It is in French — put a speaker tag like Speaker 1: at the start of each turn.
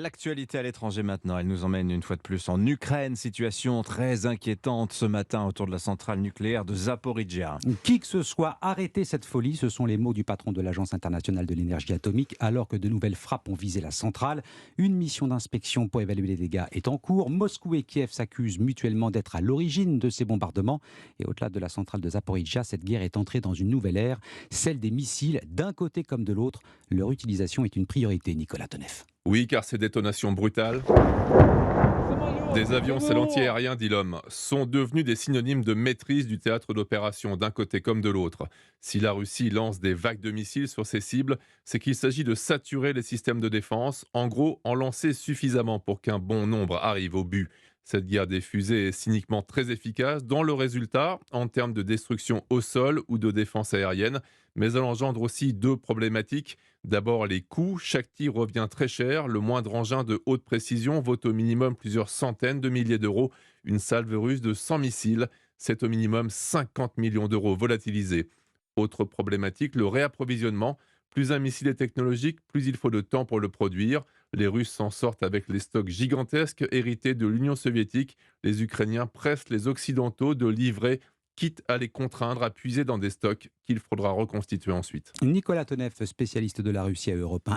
Speaker 1: L'actualité à l'étranger maintenant, elle nous emmène une fois de plus en Ukraine, situation très inquiétante ce matin autour de la centrale nucléaire de Zaporizhzhia.
Speaker 2: Qui que ce soit, arrêtez cette folie, ce sont les mots du patron de l'Agence internationale de l'énergie atomique, alors que de nouvelles frappes ont visé la centrale. Une mission d'inspection pour évaluer les dégâts est en cours. Moscou et Kiev s'accusent mutuellement d'être à l'origine de ces bombardements. Et au-delà de la centrale de Zaporizhzhia, cette guerre est entrée dans une nouvelle ère, celle des missiles, d'un côté comme de l'autre. Leur utilisation est une priorité, Nicolas Tonef.
Speaker 3: Oui, car ces détonations brutales, des avions c'est l'anti-aérien, dit l'homme, sont devenus des synonymes de maîtrise du théâtre d'opération d'un côté comme de l'autre. Si la Russie lance des vagues de missiles sur ses cibles, c'est qu'il s'agit de saturer les systèmes de défense, en gros en lancer suffisamment pour qu'un bon nombre arrive au but. Cette guerre des fusées est cyniquement très efficace dans le résultat, en termes de destruction au sol ou de défense aérienne, mais elle engendre aussi deux problématiques. D'abord, les coûts. Chaque tir revient très cher. Le moindre engin de haute précision vaut au minimum plusieurs centaines de milliers d'euros. Une salve russe de 100 missiles, c'est au minimum 50 millions d'euros volatilisés. Autre problématique, le réapprovisionnement. Plus un missile est technologique, plus il faut de temps pour le produire. Les Russes s'en sortent avec les stocks gigantesques hérités de l'Union soviétique. Les Ukrainiens pressent les Occidentaux de livrer, quitte à les contraindre à puiser dans des stocks qu'il faudra reconstituer ensuite.
Speaker 2: Nicolas Tonef, spécialiste de la Russie à Europe 1.